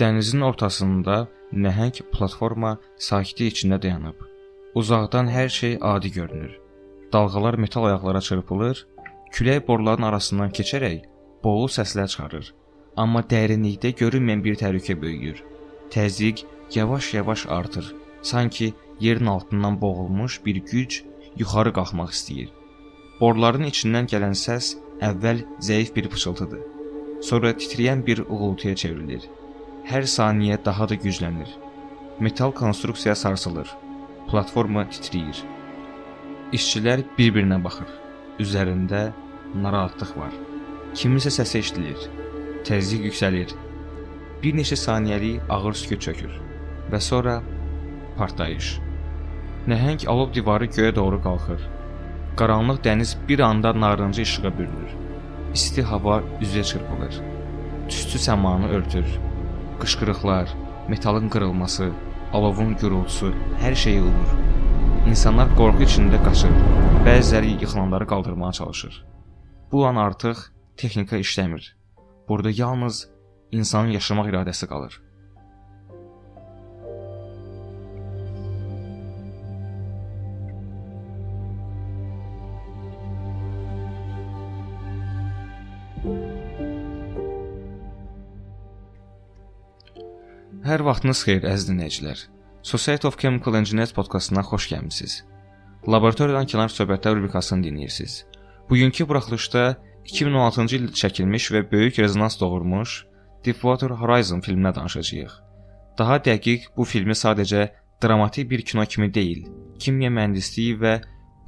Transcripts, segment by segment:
Dənizin ortasında nəhəng platforma sakitlik içində dayanıb. Uzaqdan hər şey adi görünür. Dalğalar metal ayaqlara çırpılır, külək boruların arasından keçərək boğuq səslər çıxarır. Amma dərinlikdə görünməyən bir təhlükə böyüyür. Təzyiq yavaş-yavaş artır. Sanki yerin altından boğulmuş bir güc yuxarı qalxmaq istəyir. Boruların içindən gələn səs əvvəl zəif bir pıçıltıdır. Sonra titrəyən bir uğultuya çevrilir. Hər saniyə daha da güclənir. Metal konstruksiya sarsılır. Platforma titrəyir. İşçilər bir-birinə baxır. Üzərində narahatlıq var. Kiminsə səsi eşidilir. Təzyiq yüksəlir. Bir neçə saniyəlik ağır sükut çökür. Və sonra partlayış. Nəhəng alov divarı göyə doğru qalxır. Qaranlıq dəniz bir anda narıncı işığa bürünür. İsti hava üzə çırpılır. Tüstü səmanı örtür. Qışqırıqlar, metalın qırılması, alovun gürültüsü hər şeyi umur. İnsanlar qorxu içində qaçır. Bəziləri yıxılanları qaldırmağa çalışır. Bu an artıq texnika işləmir. Burada yalnız insanın yaşamaq iradəsi qalır. Hər vaxtınız xeyir, əziz dinləyicilər. Society of Chemical Engineers podkastına xoş gəlmisiniz. Laboratoriyadan kənar söhbətlər rubrikasını dinləyirsiniz. Bugünkü buraxılışda 2016-cı ildə çəkilmiş və böyük rezonans doğurmuş Deepwater Horizon filminə danışacağıq. Daha dəqiq, bu filmi sadəcə dramatik bir kino kimi deyil, kimya mühəndisliyi və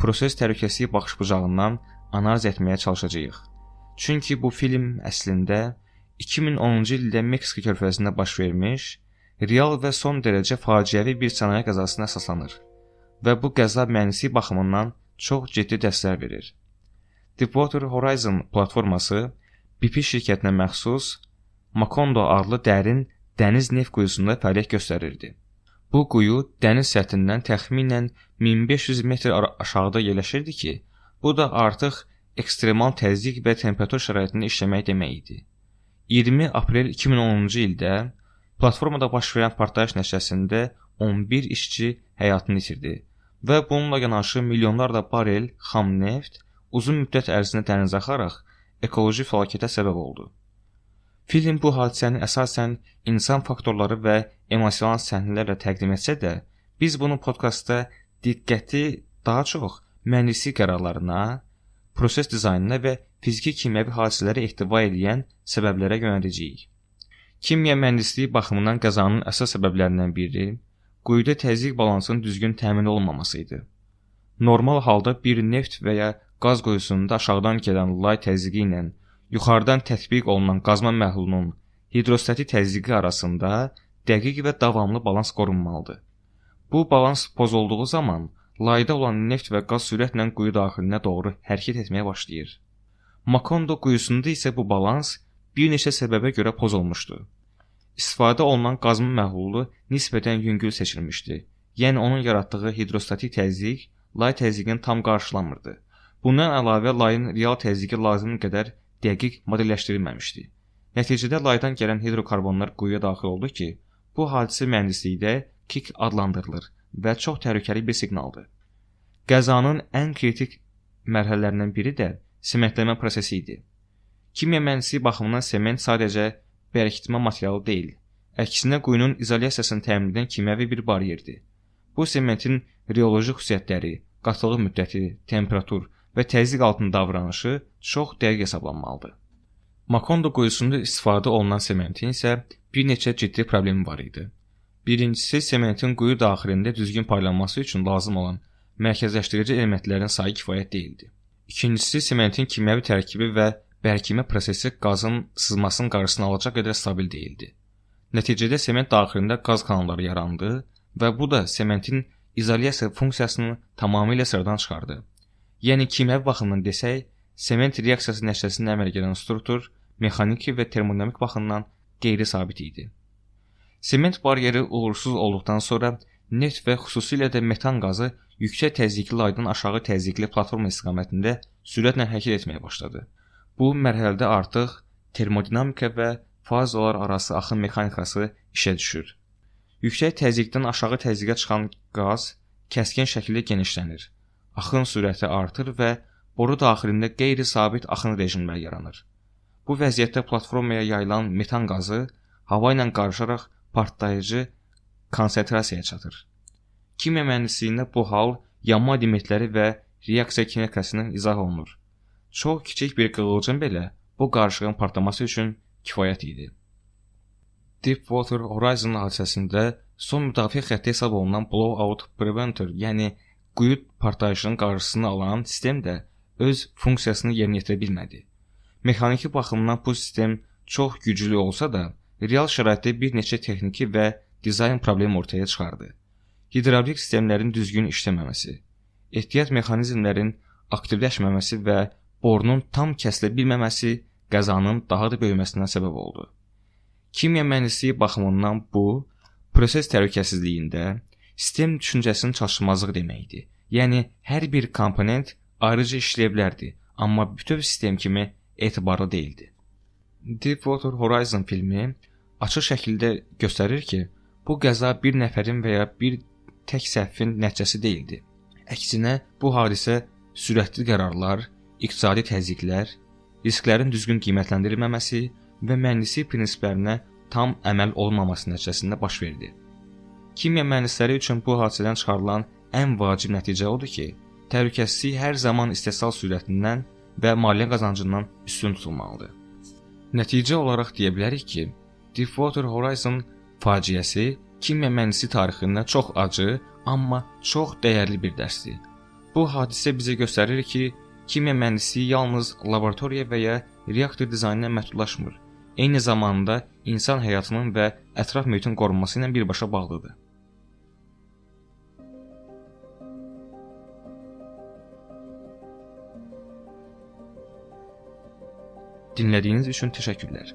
proses təhlükəsizliyi baxış-bucağından analiz etməyə çalışacağıq. Çünki bu film əslində 2010-cu ildə Meksika körfəzində baş vermiş, real və son dərəcə faciəvi bir sənaye qəzasına əsaslanır və bu qəza mühəndislik baxımından çox ciddi dərslər verir. Deepwater Horizon platforması BP şirkətinə məxsus Macondo adlı dərin dəniz neft quyusunda fəaliyyət göstərirdi. Bu quyu dəniz səthindən təxminən 1500 metr aşağıda yerləşirdi ki, bu da artıq ekstremal təzyiq və temperatur şəraitində işləmək demək idi. 20 aprel 2010-cu ildə platformada baş verən partlayış nəticəsində 11 işçi həyatını itirdi və bununla yanaşı milyonlarla barel xam neft uzun müddət ərzində dənizə axaraq ekoloji fəlakətə səbəb oldu. Film bu hadisəni əsasən insan faktorları və emosional səhnələrlə təqdim etsə də, biz bunu podkastda diqqəti daha çox mühəndislik qərarlarına, proses dizaynına və fiziki kimyəvi hadisələri ehtiva edən səbəblərə yönələcəyik. Kimya mühəndisliyi baxımından qəzanın əsas səbəblərindən biri quyuda təzyiq balansının düzgün təmin olunmaması idi. Normal halda bir neft və ya qaz quyusunda aşağıdan gələn lay təzyiqi ilə yuxarıdan tətbiq olunan qazma məhlulunun hidrostatik təzyiqi arasında dəqiq və davamlı balans qorunmalıdır. Bu balans pozulduğu zaman layda olan neft və qaz sürətlə quyu daxilinə doğru hərəkət etməyə başlayır. Macondo quyusunda isə bu balans bir neçə səbəbə görə pozulmuşdu. İstifadə olunan qazma məhlulu nisbətən yüngül seçilmişdi. Yəni onun yaratdığı hidrostatik təzyiq lay təzyiqini tam qarşılamırdı. Bundan əlavə layın real təzyiqi lazım qədər dəqiq modelləşdirilməmişdi. Nəticədə laydan gələn hidrokarbonlar quyuya daxil oldu ki, bu hadisə mühəndislikdə kick adlandırılır və çox təhlükəli bir siqnaldır. Qəzanın ən kritik mərhələlərindən biri də sementləmə prosesi idi. Kimya mühəndisliyi baxımından sement sadəcə bərkitmə materialı deyil, əksinə quyunun izolyasiyasını təmin edən kimyəvi bir baryerdir. Bu sementin reoloji xüsusiyyətləri, qatılıq müddəti, temperatur və təzyiq altında davranışı çox dəqiq hesablanmalıdır. Macondo quyusunda istifadə olunan sementin isə bir neçə ciddi problemi var idi. Birincisi, sementin quyu daxilində düzgün paylanması üçün lazım olan mərkəzləşdirici elementlərin sayı kifayət deyildi. İkincisi, sementin kimyəvi tərkibi və bərkimə prosesi qazın sızmasının qarşısını alacaq qədər stabil deyildi. Nəticədə sement daxilində qaz kanalları yarandı və bu da sementin izolyasiya funksiyasını tamamilə sırdan çıxardı. Yəni kimyəvi baxımdan desək, sement reaksiyası nəticəsində əmələ gələn struktur mexaniki və termodinamik baxımdan qeyri-sabit idi. Sement baryeri uğursuz olduqdan sonra neft və xüsusilə də metan qazı yüksək təzyiqli laydan aşağı təzyiqli platforma istiqamətində sürətlə hərəkət etməyə başladı. Bu mərhələdə artıq termodinamika və fazalar arası axın mexanikası işə düşür. Yüksək təzyiqdən aşağı təzyiqə çıxan qaz kəskin şəkildə genişlənir. Axın sürəti artır və boru daxilində qeyri-sabit axın rejimləri yaranır. Bu vəziyyətdə platformaya yayılan metan qazı hava ilə qarışaraq partlayıcı konsentrasiyaya çatır. Kimya mühəndisliyində bu hal yanma limitləri və reaksiya kinetikasının izah olunur. Çox kiçik bir qığılcım belə bu qarışığın partlaması üçün kifayət idi. Deepwater Horizon hadisəsində son müdafiə xətti hesab olunan blowout preventer, yəni quyu partlayışının qarşısını alan sistem də öz funksiyasını yerinə yetirə bilmədi. Mexaniki baxımdan bu sistem çox güclü olsa da, real şəraitdə bir neçə texniki və dizayn problemi ortaya çıxardı. Hidravlik sistemlərin düzgün işləməməsi, ehtiyat mexanizmlərin aktivləşməməsi və borunun tam kəsilə bilməməsi qəzanın daha da böyüməsinə səbəb oldu. Kimya mühəndisliyi baxımından bu, proses təhlükəsizliyində sistem düşüncəsinin çatışmazlığı deməkdir. Yəni, hər bir komponent ayrıca işləyə bilərdi, amma bütöv sistem kimi etibarlı deyildi. Deepwater Horizon filmi açıq şəkildə göstərir ki, bu qəza bir nəfərin və ya bir tək səhvin nəticəsi deyildi. Əksinə, bu hadisə sürətli qərarlar, iqtisadi təzyiqlər, risklərin düzgün qiymətləndirilməməsi və mühəndislik prinsiplərinə tam əməl olunmaması nəticəsində baş verdi. Kimya mühəndisləri üçün bu hadisədən çıxarılan ən vacib nəticə odur ki, təhlükəsizlik hər zaman istehsal sürətindən və maliyyə qazancından üstün tutulmalıdır. Nəticə olaraq deyə bilərik ki, Deepwater Horizon faciəsi kimya mühəndisliyi tarixində çox acı, amma çox dəyərli bir dərsdir. Bu hadisə bizə göstərir ki, kimya mühəndisliyi yalnız laboratoriya və ya reaktor dizaynına məhdudlaşmır. Eyni zamanda insan həyatının və ətraf mühitin qorunması ilə birbaşa bağlıdır. Dinlədiyiniz üçün təşəkkürlər.